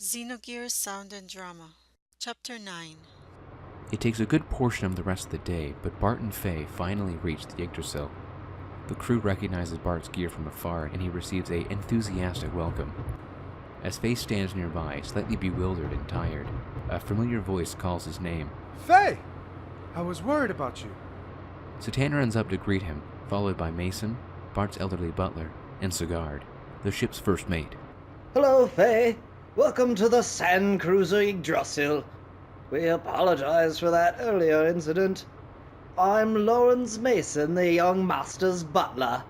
Xenogears Sound and Drama. Chapter 9. It takes a good portion of the rest of the day, but Bart and Faye finally reach the Yggdrasil. The crew recognizes Bart's gear from afar, and he receives an enthusiastic welcome. As Faye stands nearby, slightly bewildered and tired, a familiar voice calls his name. Faye! I was worried about you. Satan runs up to greet him, followed by Mason, Bart's elderly butler, and Sigard, the ship's first mate. Hello, Faye. Welcome to the Sand Cruiser Yggdrasil. We apologize for that earlier incident. I'm Lawrence Mason, the young master's butler.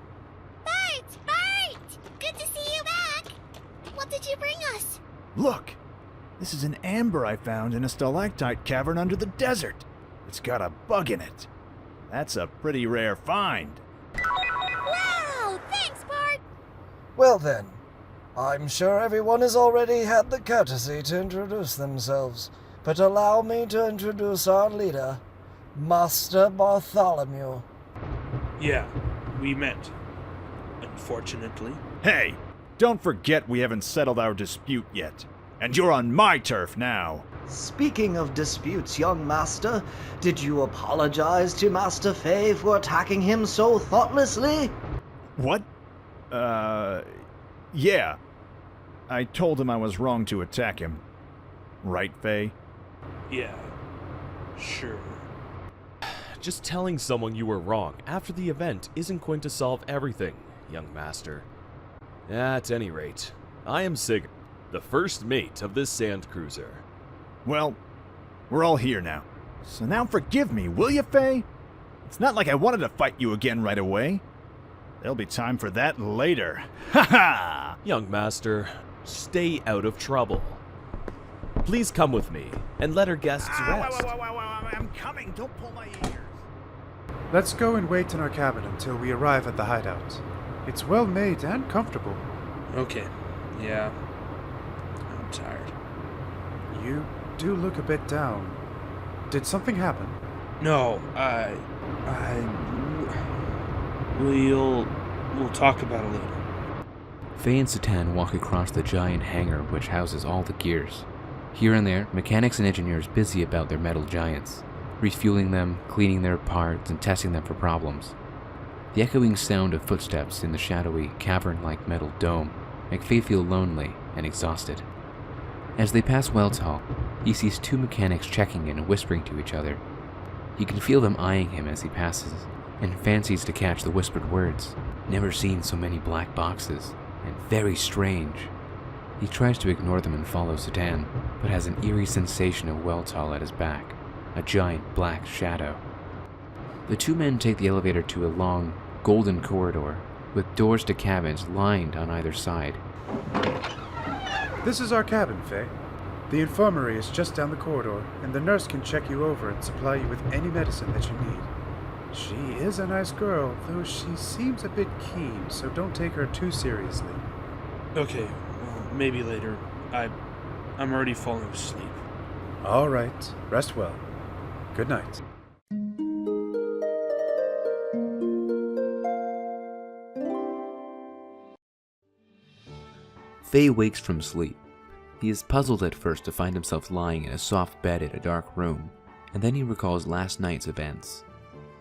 Bart! Good to see you back! What did you bring us? Look! This is an amber I found in a stalactite cavern under the desert. It's got a bug in it. That's a pretty rare find. Wow! Thanks, Bart! Well then, I'm sure everyone has already had the courtesy to introduce themselves, but allow me to introduce our leader, Master Bartholomew. Yeah, we met. Unfortunately. Hey! Don't forget we haven't settled our dispute yet. And you're on my turf now. Speaking of disputes, young master, did you apologize to Master Faye for attacking him so thoughtlessly? What? Yeah. I told him I was wrong to attack him. Right, Faye? Yeah, sure. Just telling someone you were wrong after the event isn't going to solve everything, young master. At any rate, I am Sig, the first mate of this sand cruiser. Well, we're all here now. So now forgive me, will you, Faye? It's not like I wanted to fight you again right away. There'll be time for that later. Ha ha! Young master, stay out of trouble. Please come with me and let our guests rest. I'm coming. Don't pull my ears. Let's go and wait in our cabin until we arrive at the hideout. It's well made and comfortable. Okay, yeah. I'm tired. You do look a bit down. Did something happen? No, we'll talk about it later. Faye and Satan walk across the giant hangar which houses all the gears. Here and there, mechanics and engineers busy about their metal giants, refueling them, cleaning their parts, and testing them for problems. The echoing sound of footsteps in the shadowy, cavern-like metal dome make Faye feel lonely and exhausted. As they pass Wells Hall, he sees two mechanics checking in and whispering to each other. You can feel them eyeing him as he passes, and fancies to catch the whispered words. Never seen so many black boxes, and very strange. He tries to ignore them and follow Satan, but has an eerie sensation of Weltall at his back, a giant black shadow. The two men take the elevator to a long, golden corridor, with doors to cabins lined on either side. This is our cabin, Faye. The infirmary is just down the corridor, and the nurse can check you over and supply you with any medicine that you need. She is a nice girl, though she seems a bit keen, so don't take her too seriously. Okay, well, maybe later. I'm already falling asleep. All right, rest well. Good night. Faye wakes from sleep. He is puzzled at first to find himself lying in a soft bed in a dark room, and then he recalls last night's events.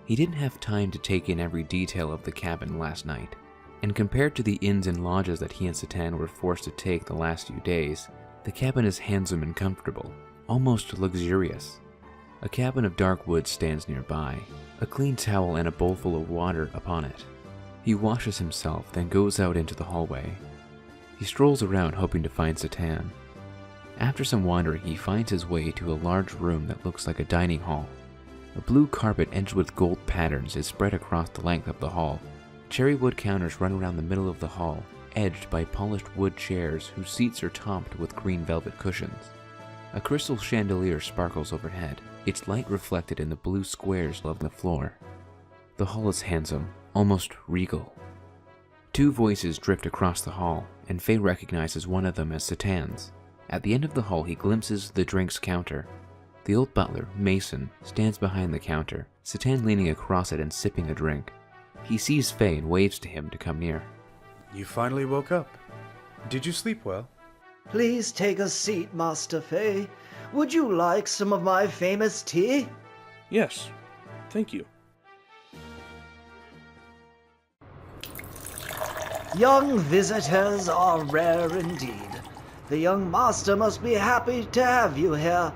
He didn't have time to take in every detail of the cabin last night, and compared to the inns and lodges that he and Satan were forced to take the last few days, the cabin is handsome and comfortable, almost luxurious. A cabin of dark wood stands nearby, a clean towel and a bowl full of water upon it. He washes himself, then goes out into the hallway. He strolls around hoping to find Satan. After some wandering, he finds his way to a large room that looks like a dining hall. A blue carpet edged with gold patterns is spread across the length of the hall. Cherry wood counters run around the middle of the hall, edged by polished wood chairs whose seats are topped with green velvet cushions. A crystal chandelier sparkles overhead, its light reflected in the blue squares of the floor. The hall is handsome, almost regal. Two voices drift across the hall, and Faye recognizes one of them as Satan's. At the end of the hall, he glimpses the drinks counter. The old butler, Mason, stands behind the counter, Satan leaning across it and sipping a drink. He sees Faye and waves to him to come near. You finally woke up. Did you sleep well? Please take a seat, Master Fei. Would you like some of my famous tea? Yes, thank you. Young visitors are rare indeed. The young master must be happy to have you here.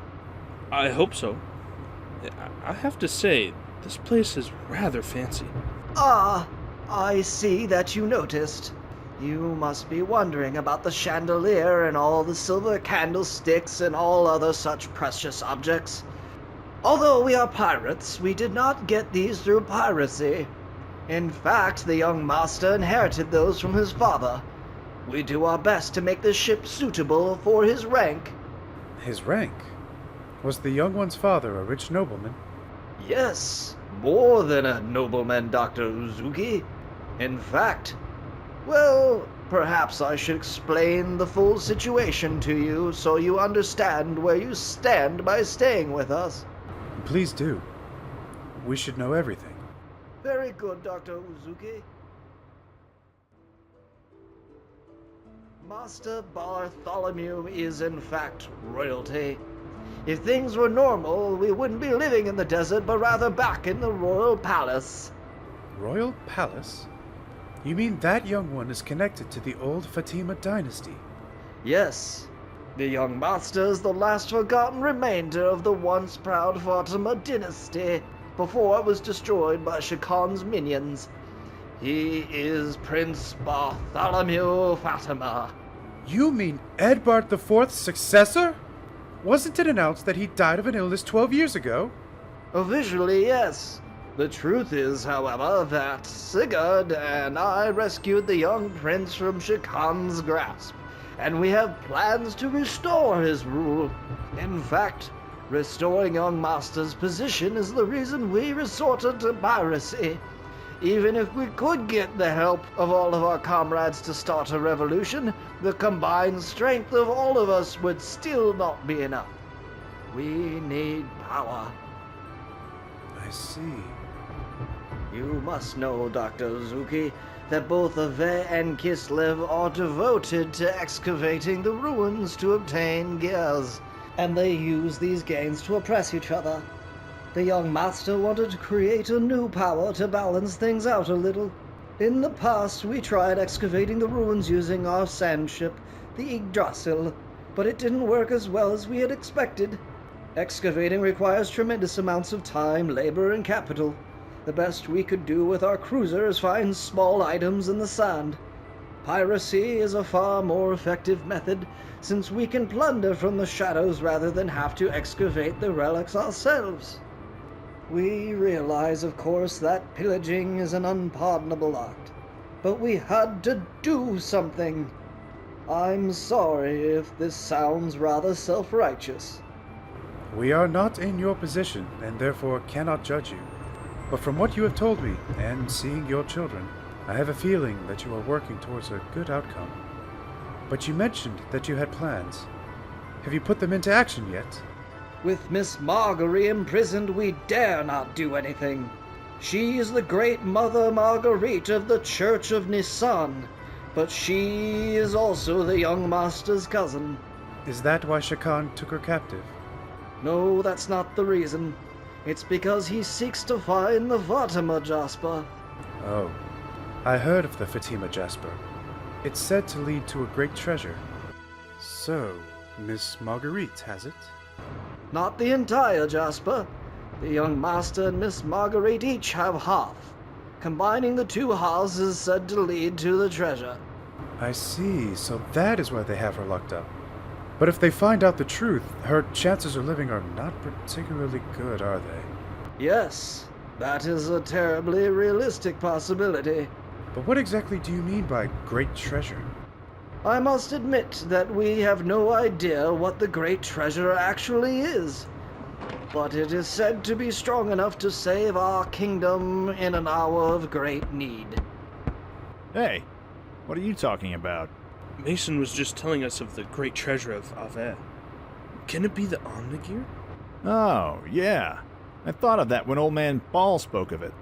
I hope so. I have to say, this place is rather fancy. Ah, I see that you noticed. You must be wondering about the chandelier and all the silver candlesticks and all other such precious objects. Although we are pirates, we did not get these through piracy. In fact, the young master inherited those from his father. We do our best to make the ship suitable for his rank. His rank? Was the young one's father a rich nobleman? Yes, more than a nobleman, Dr. Uzuki. In fact, well, perhaps I should explain the full situation to you so you understand where you stand by staying with us. Please do. We should know everything. Very good, Dr. Uzuki. Master Bartholomew is in fact royalty. If things were normal, we wouldn't be living in the desert, but rather back in the royal palace. Royal palace? You mean that young one is connected to the old Fatima dynasty? Yes. The young master is the last forgotten remainder of the once proud Fatima dynasty, before it was destroyed by Shakan's minions. He is Prince Bartholomew Fatima. You mean Edbard IV's successor? Wasn't it announced that he died of an illness 12 years ago? Officially, yes. The truth is, however, that Sigurd and I rescued the young prince from Shakan's grasp, and we have plans to restore his rule. In fact, restoring young master's position is the reason we resorted to piracy. Even if we could get the help of all of our comrades to start a revolution, the combined strength of all of us would still not be enough. We need power. I see. You must know, Dr. Uzuki, that both Ave and Kislev are devoted to excavating the ruins to obtain gears, and they use these gains to oppress each other. The young master wanted to create a new power to balance things out a little. In the past, we tried excavating the ruins using our sand ship, the Yggdrasil, but it didn't work as well as we had expected. Excavating requires tremendous amounts of time, labor, and capital. The best we could do with our cruiser is find small items in the sand. Piracy is a far more effective method, since we can plunder from the shadows rather than have to excavate the relics ourselves. We realize, of course, that pillaging is an unpardonable act, but we had to do something. I'm sorry if this sounds rather self-righteous. We are not in your position, and therefore cannot judge you. But from what you have told me, and seeing your children, I have a feeling that you are working towards a good outcome. But you mentioned that you had plans. Have you put them into action yet? With Miss Marguerite imprisoned, we dare not do anything. She is the great Mother Marguerite of the Church of Nisan, but she is also the young master's cousin. Is that why Shakan took her captive? No, that's not the reason. It's because he seeks to find the Fatima Jasper. Oh, I heard of the Fatima Jasper. It's said to lead to a great treasure. So, Miss Marguerite has it? Not the entire Jasper. The young master and Miss Marguerite each have half. Combining the two halves is said to lead to the treasure. I see, so that is why they have her locked up. But if they find out the truth, her chances of living are not particularly good, are they? Yes, that is a terribly realistic possibility. But what exactly do you mean by great treasure? I must admit that we have no idea what the great treasure actually is. But it is said to be strong enough to save our kingdom in an hour of great need. Hey, what are you talking about? Mason was just telling us of the great treasure of Ave. Can it be the Omnigear? Oh, yeah. I thought of that when old man Ball spoke of it.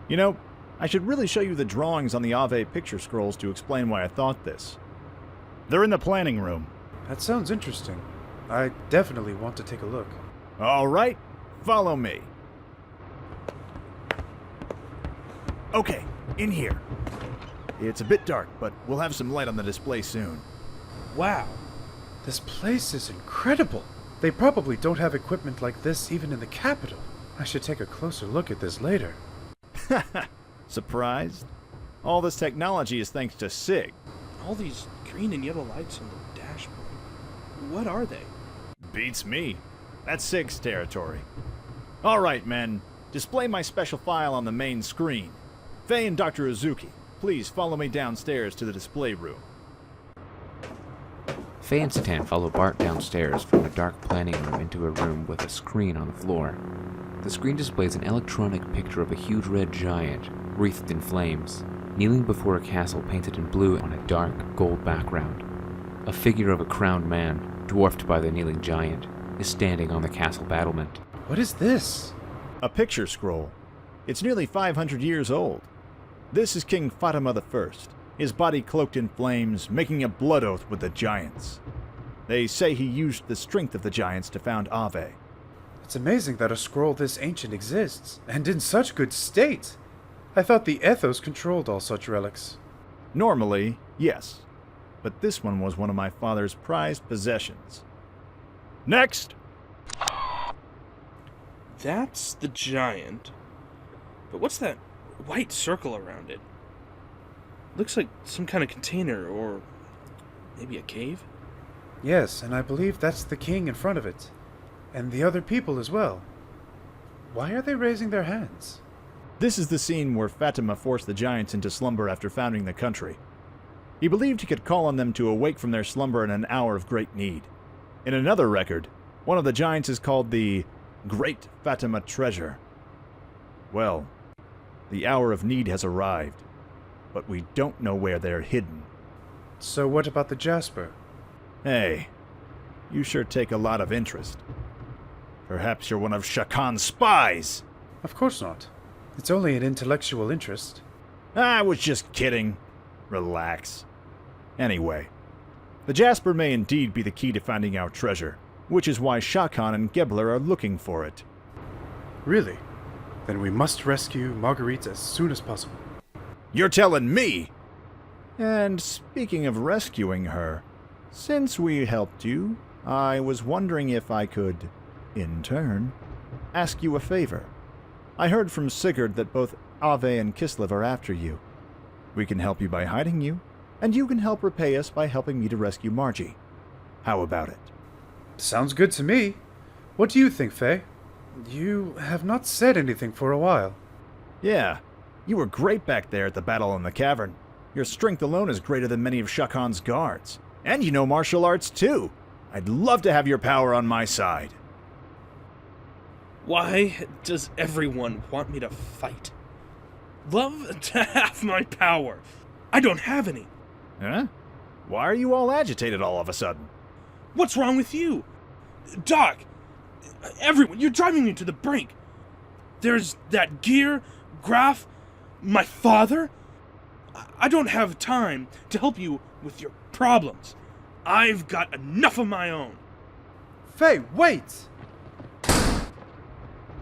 You know, I should really show you the drawings on the Ave picture scrolls to explain why I thought this. They're in the planning room. That sounds interesting. I definitely want to take a look. All right, follow me. Okay, in here. It's a bit dark, but we'll have some light on the display soon. Wow. This place is incredible. They probably don't have equipment like this even in the capital. I should take a closer look at this later. Surprised? All this technology is thanks to SIG. All these green and yellow lights on the dashboard. What are they? Beats me. That's SIG's territory. All right, men. Display my special file on the main screen. Faye and Dr. Uzuki, please follow me downstairs to the display room. Faye and Satan follow Bart downstairs from a dark planning room into a room with a screen on the floor. The screen displays an electronic picture of a huge red giant, wreathed in flames, kneeling before a castle painted in blue on a dark gold background. A figure of a crowned man, dwarfed by the kneeling giant, is standing on the castle battlement. What is this? A picture scroll. It's nearly 500 years old. This is King Fatima I, his body cloaked in flames, making a blood oath with the giants. They say he used the strength of the giants to found Ave. It's amazing that a scroll this ancient exists, and in such good state. I thought the Ethos controlled all such relics. Normally, yes. But this one was one of my father's prized possessions. Next! That's the giant. But what's that white circle around it? Looks like some kind of container, or maybe a cave? Yes, and I believe that's the king in front of it. And the other people as well. Why are they raising their hands? This is the scene where Fatima forced the giants into slumber after founding the country. He believed he could call on them to awake from their slumber in an hour of great need. In another record, one of the giants is called the Great Fatima Treasure. Well, the hour of need has arrived, but we don't know where they're hidden. So what about the Jasper? Hey, you sure take a lot of interest. Perhaps you're one of Shakan's spies! Of course not. It's only an intellectual interest. I was just kidding. Relax. Anyway, the Jasper may indeed be the key to finding our treasure, which is why Shakan and Gebler are looking for it. Really? Then we must rescue Marguerite as soon as possible. You're telling me! And speaking of rescuing her, since we helped you, I was wondering if I could, in turn, ask you a favor. I heard from Sigurd that both Ave and Kislev are after you. We can help you by hiding you, and you can help repay us by helping me to rescue Margie. How about it? Sounds good to me. What do you think, Faye? You have not said anything for a while. Yeah, you were great back there at the battle in the cavern. Your strength alone is greater than many of Shakan's guards. And you know martial arts, too. I'd love to have your power on my side. Why does everyone want me to fight? Love to have my power. I don't have any. Huh? Why are you all agitated all of a sudden? What's wrong with you? Doc, everyone, you're driving me to the brink. There's that Gear, Graf, my father. I don't have time to help you with your problems. I've got enough of my own. Faye, wait!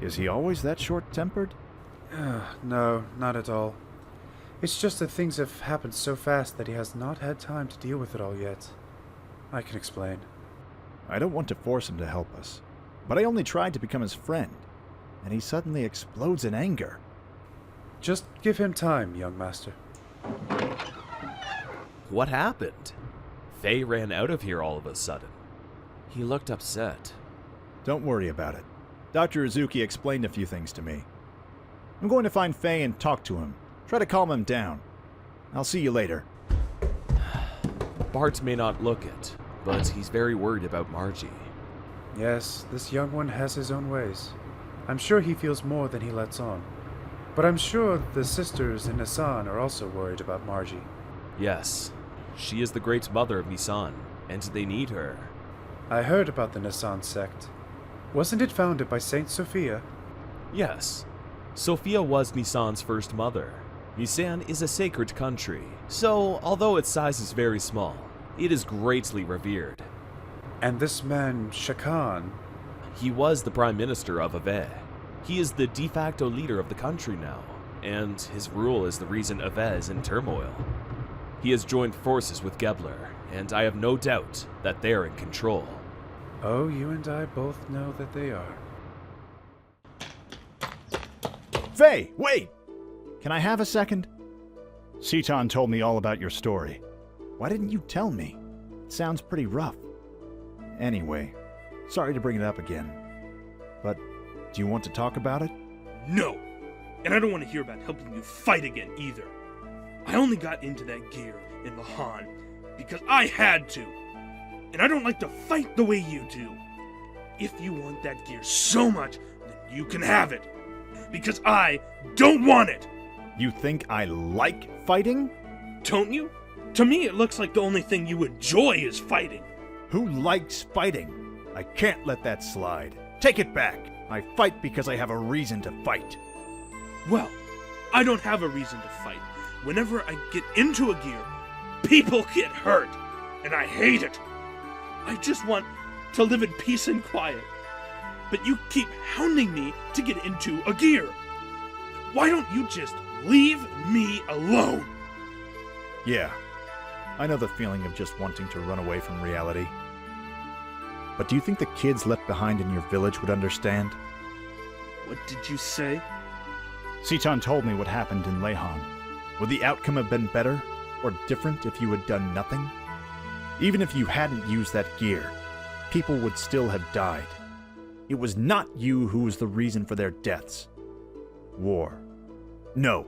Is he always that short-tempered? No, not at all. It's just that things have happened so fast that he has not had time to deal with it all yet. I can explain. I don't want to force him to help us, but I only tried to become his friend, and he suddenly explodes in anger. Just give him time, young master. What happened? Faye ran out of here all of a sudden. He looked upset. Don't worry about it. Dr. Uzuki explained a few things to me. I'm going to find Faye and talk to him. Try to calm him down. I'll see you later. Bart may not look it, but he's very worried about Margie. Yes, this young one has his own ways. I'm sure he feels more than he lets on. But I'm sure the sisters in Nissan are also worried about Margie. Yes, she is the great mother of Nissan, and they need her. I heard about the Nissan sect. Wasn't it founded by Saint Sophia? Yes, Sophia was Nissan's first mother. Nissan is a sacred country, so although its size is very small, it is greatly revered. And this man, Shakan, He was the Prime Minister of Ave. He is the de facto leader of the country now, and his rule is the reason Ave is in turmoil. He has joined forces with Gebler, and I have no doubt that they're in control. oh, you and I both know that they are. Faye, wait! Can I have a second? Seton told me all about your story. Why didn't you tell me? It sounds pretty rough. Anyway, sorry to bring it up again. But do you want to talk about it? No! And I don't want to hear about helping you fight again either. I only got into that gear in the Han because I had to. And I don't like to fight the way you do. If you want that gear so much, then you can have it. Because I don't want it! You think I like fighting? Don't you? To me, it looks like the only thing you enjoy is fighting. Who likes fighting? I can't let that slide. Take it back. I fight because I have a reason to fight. Well, I don't have a reason to fight. Whenever I get into a gear, people get hurt, and I hate it. I just want to live in peace and quiet. But you keep hounding me to get into a gear. Why don't you just leave me alone? Yeah, I know the feeling of just wanting to run away from reality. But do you think the kids left behind in your village would understand? What did you say? Seton told me what happened in Lehan. Would the outcome have been better or different if you had done nothing? Even if you hadn't used that gear, people would still have died. It was not you who was the reason for their deaths. War. No.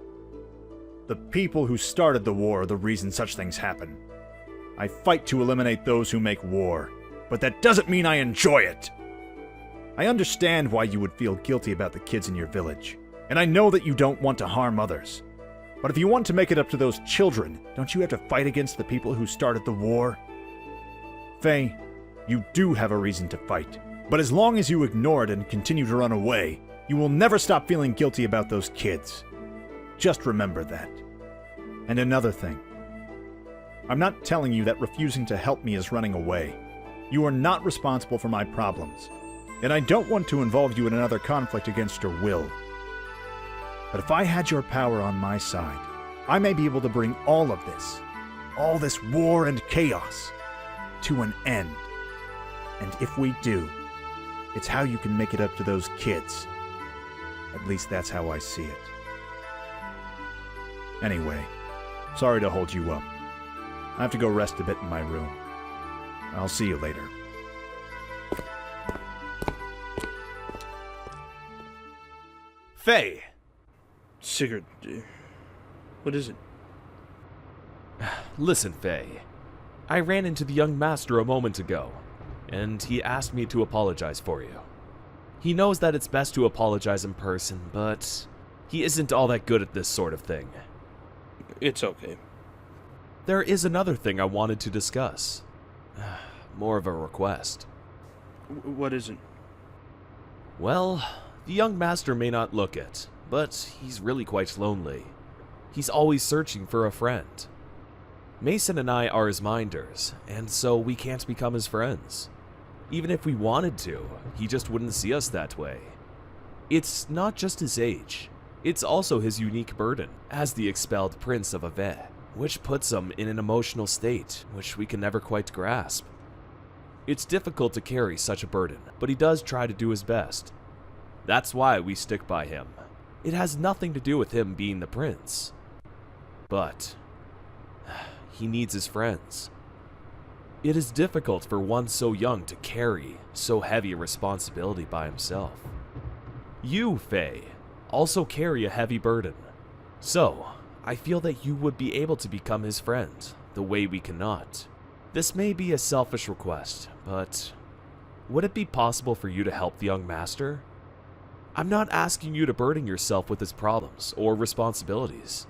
The people who started the war are the reason such things happen. I fight to eliminate those who make war, but that doesn't mean I enjoy it. I understand why you would feel guilty about the kids in your village, and I know that you don't want to harm others. But if you want to make it up to those children, don't you have to fight against the people who started the war? Faye, you do have a reason to fight, but as long as you ignore it and continue to run away, you will never stop feeling guilty about those kids. Just remember that. And another thing. I'm not telling you that refusing to help me is running away. You are not responsible for my problems, and I don't want to involve you in another conflict against your will. But if I had your power on my side, I may be able to bring all this war and chaos, to an end. And if we do, it's how you can make it up to those kids. At least that's how I see it. Anyway, sorry to hold you up. I have to go rest a bit in my room. I'll see you later. Faye! Sigurd, what is it? Listen, Faye. I ran into the young master a moment ago, and he asked me to apologize for you. He knows that it's best to apologize in person, but he isn't all that good at this sort of thing. It's okay. There is another thing I wanted to discuss. More of a request. What is it? Well, the young master may not look it, but he's really quite lonely. He's always searching for a friend. Mason and I are his minders, and so we can't become his friends. Even if we wanted to, he just wouldn't see us that way. It's not just his age, it's also his unique burden as the expelled prince of Ave, which puts him in an emotional state which we can never quite grasp. It's difficult to carry such a burden, but he does try to do his best. That's why we stick by him. It has nothing to do with him being the prince. But he needs his friends. It is difficult for one so young to carry so heavy a responsibility by himself. You, Faye, also carry a heavy burden. So, I feel that you would be able to become his friend, the way we cannot. This may be a selfish request, but would it be possible for you to help the young master? I'm not asking you to burden yourself with his problems or responsibilities.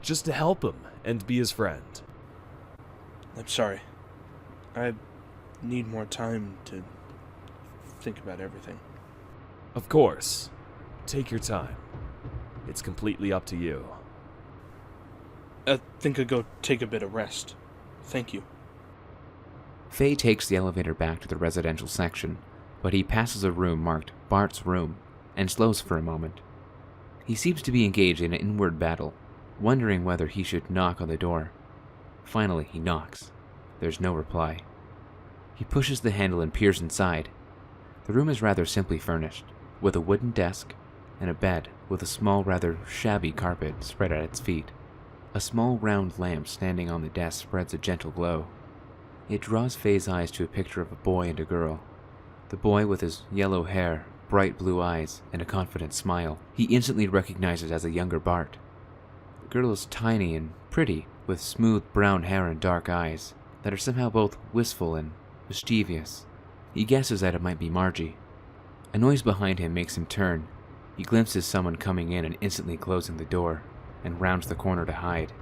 Just to help him and be his friend. I'm sorry. I need more time to think about everything. Of course. Take your time. It's completely up to you. I think I'll go take a bit of rest. Thank you. Faye takes the elevator back to the residential section, but he passes a room marked Bart's Room and slows for a moment. He seems to be engaged in an inward battle, wondering whether he should knock on the door. Finally, he knocks. There's no reply. He pushes the handle and peers inside. The room is rather simply furnished, with a wooden desk and a bed with a small, rather shabby carpet spread at its feet. A small round lamp standing on the desk spreads a gentle glow. It draws Faye's eyes to a picture of a boy and a girl. The boy with his yellow hair, bright blue eyes, and a confident smile, he instantly recognizes as a younger Bart. The girl is tiny and pretty, with smooth brown hair and dark eyes that are somehow both wistful and mischievous. He guesses that it might be Margie. A noise behind him makes him turn. He glimpses someone coming in and instantly closing the door, and rounds the corner to hide.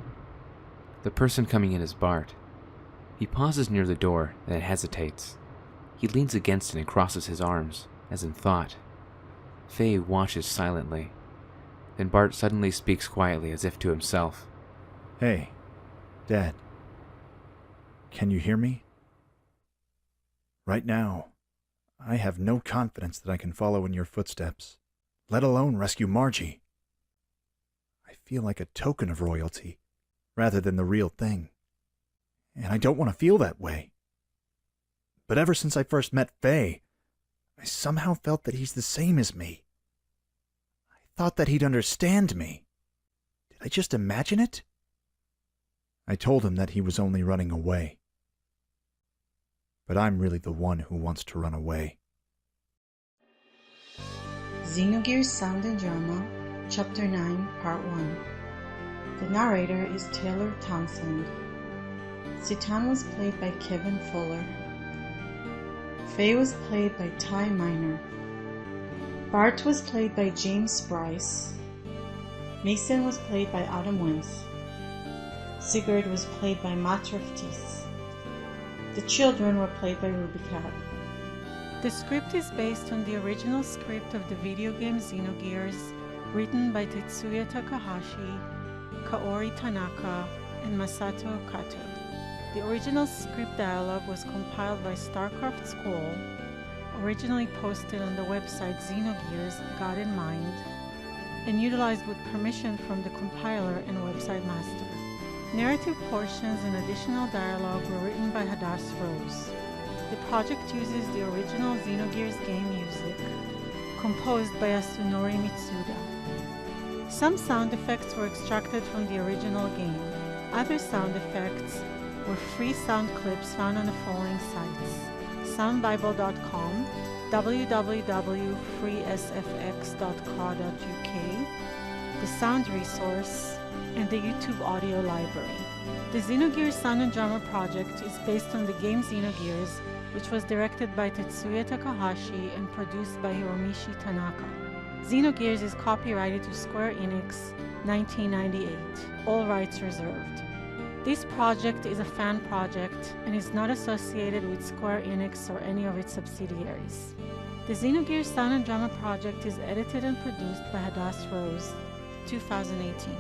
The person coming in is Bart. He pauses near the door, then hesitates. He leans against it and crosses his arms, as in thought. Faye watches silently. Then Bart suddenly speaks quietly, as if to himself. Hey, Dad. Can you hear me? Right now, I have no confidence that I can follow in your footsteps, let alone rescue Margie. I feel like a token of royalty, rather than the real thing. And I don't want to feel that way. But ever since I first met Faye, I somehow felt that he's the same as me. I thought that he'd understand me. Did I just imagine it? I told him that he was only running away. But I'm really the one who wants to run away. Xenogears Sound and Drama, Chapter 9, Part 1. The narrator is Taylor Townsend. Citan was played by Kevin Fuller. Faye was played by Ty Miner. Bart was played by James Bryce. Mason was played by Adam Wintz. Sigurd was played by Matt Riftis. The children were played by Ruby Cat. The script is based on the original script of the video game Xenogears, written by Tetsuya Takahashi, Kaori Tanaka, and Masato Kato. The original script dialogue was compiled by StarCraft School, originally posted on the website Xenogears God in Mind, and utilized with permission from the compiler and website master. Narrative portions and additional dialogue were written by Hadass Rose. The project uses the original Xenogears game music, composed by Yasunori Mitsuda. Some sound effects were extracted from the original game. Other sound effects were free sound clips found on the following sites: soundbible.com, www.freesfx.co.uk, the Sound Resource, and the YouTube Audio Library. The Xenogears Sound and Drama project is based on the game Xenogears, which was directed by Tetsuya Takahashi and produced by Hiromichi Tanaka. Xenogears is copyrighted to SQUARE-ENIX 1998, all rights reserved. This project is a fan project and is not associated with SQUARE-ENIX or any of its subsidiaries. The Xenogears Sound and Drama project is edited and produced by Hadass Rose, 2018.